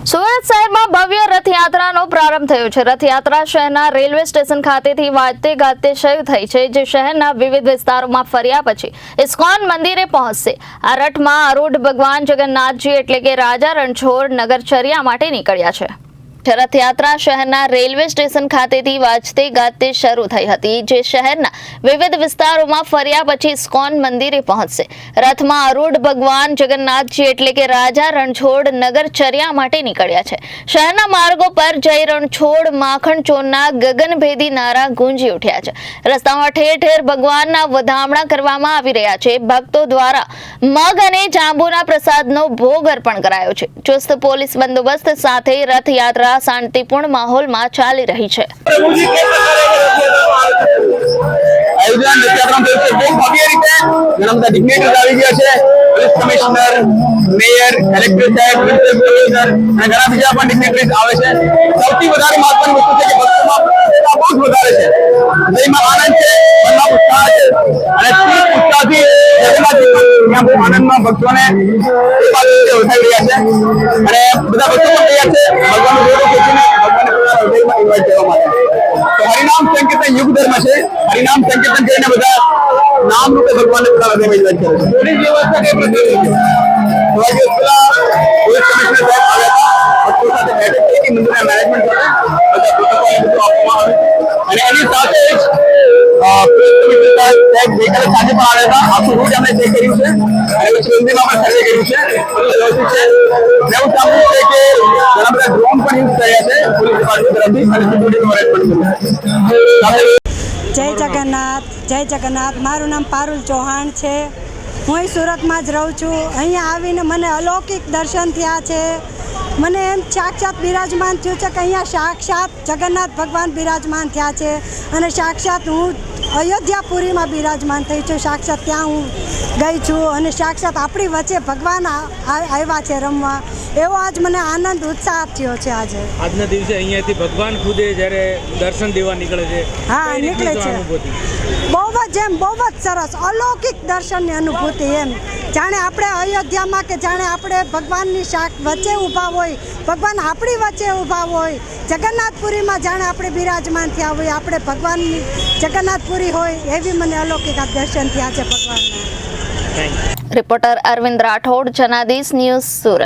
સુરત શહેરમાં ભવ્ય રથયાત્રાનો પ્રારંભ થયો છે। રથયાત્રા શહેરના રેલવે સ્ટેશન ખાતેથી વાજતે ગાજતે શરૂ થઈ છે, જે શહેરના વિવિધ વિસ્તારોમાં ફર્યા પછી ઇસ્કોન મંદિરે પહોંચશે। આ રથમાં આરૂઢ ભગવાન જગન્નાથજી એટલે કે રાજા રણછોડ નગરચર્યા માટે નીકળ્યા છે। રથયાત્રા શહેરના રેલવે સ્ટેશન ખાતેથી વાજતે ગાજતે શરૂ થઈ હતી, જે શહેરના વિવિધ વિસ્તારોમાં ફર્યા પછી ઇસ્કોન મંદિરે પહોંચશે। રથમાં આરૂઢ ભગવાન જગન્નાથજી એટલે કે રાજા રણછોડ નગરચર્યા માટે નીકળ્યા છે। શહેરના માર્ગો પર જય રણછોડ માખણ ચોરના ગગનભેદી નારા ગુંજી ઉઠ્યા છે। રસ્તામાં ઠેર ઠેર ભગવાનના વધામણા કરવામાં આવી રહ્યા છે। ભક્તો દ્વારા મગ અને જાંબુના પ્રસાદનો ભોગ અર્પણ કરાયો છે। ચુસ્ત પોલીસ બંદોબસ્ત સાથે રથયાત્રા शांतिपूर्ण माहौल में चाली रही है। कमिश्नर, मेयर, कलेक्टर साहब, कमिश्नर અને ઘણા બીજા પણ ડિગ્નેટરીઝ આવે છે। સૌથી વધારે મહત્વની વસ્તુ છે કે ભક્તોમાં બહુ વધારે છે, જેમાં આનંદ છે, મનમાં ઉત્સાહ છે અને તે ઉત્સાહથી જગન્નાથજી બહુ આનંદમાં ભક્તોને ઉઠાવી રહ્યા છે અને બધા ભક્તો પણ તૈયાર છે ભગવાનનું જોડો ખેંચીને ભગવાનને હૃદયમાં ઇન્વાઇટ કરવા માટે। તો હરિનામ સંકીર્તન યુગ ધર્મ છે। હરિનામ સંકીર્તન કરીને બધા નામ રૂપે ભગવાનને પૂરા હૃદયમાં ઇન્વાઇટ કરે છે। પોલીસ વ્યવસ્થા કઈ પ્રકારની છે? થોડા દિવસ પહેલા પોલીસ કમિશનર સાહેબ આવ્યા હતા, ભક્તો સાથે બેઠક થઈ હતી, મંદિરના મેનેજમેન્ટ સાથે બધા પ્રોટોકોલ બધું આપવામાં આવે અને એની સાથે જ પોલીસ કમિશનર સાહેબ ગઈકાલે સાંજે પણ આવ્યા હતા। આખું રૂટ અમે ચેક કર્યું છે અને પછી મંદિરમાં પણ સર્વે કર્યું છે, બધું વ્યવસ્થિત છે। એવું સાંભળ્યું છે કે ઘણા બધા ડ્રોન પણ યુઝ કર્યા છે પોલીસ ડિપાર્ટમેન્ટ તરફથી અને સિક્યુરિટીનો અરેન્જમેન્ટ કર્યું છે। જય જગન્નાથ। મારું નામ પારુલ ચૌહાણ છે। હું સુરતમાં જ રહું છું। અહીંયા આવીને મને અલૌકિક દર્શન થયા છે। મને એમ સાક્ષાત બિરાજમાન થયું છે કે અહીંયા સાક્ષાત જગન્નાથ ભગવાન બિરાજમાન થયા છે અને સાક્ષાત હું અયોધ્યાપુરીમાં બિરાજમાન થઈ છું। સાક્ષાત ત્યાં હું ગઈ છું અને સાક્ષાત આપણી વચ્ચે ભગવાન આવ્યા છે રમવા, એવો આજ મને આનંદ ઉત્સાહ થયો છે। આજના દિવસે અહીંયાથી ભગવાન ખુદે જ્યારે દર્શન દેવા નીકળે છે, હા નીકળે છે, બહુ જ સરસ અલૌકિક દર્શનની અનુભૂતિ, એમ જાણે આપણે અયોધ્યામાં કે જાણે આપણે ભગવાનની વચ્ચે ઊભા હોય, ભગવાન આપણી વચ્ચે ઊભા હોય, જગન્નાથપુરીમાં જાણે આપણે બિરાજમાન થયા હોય, આપણે ભગવાનની જગન્નાથપુરી હોય એવી મને અલૌકિક આ દર્શન થયા છે ભગવાનના। Reporter Arvind Rathod, Janadesh News, Surat.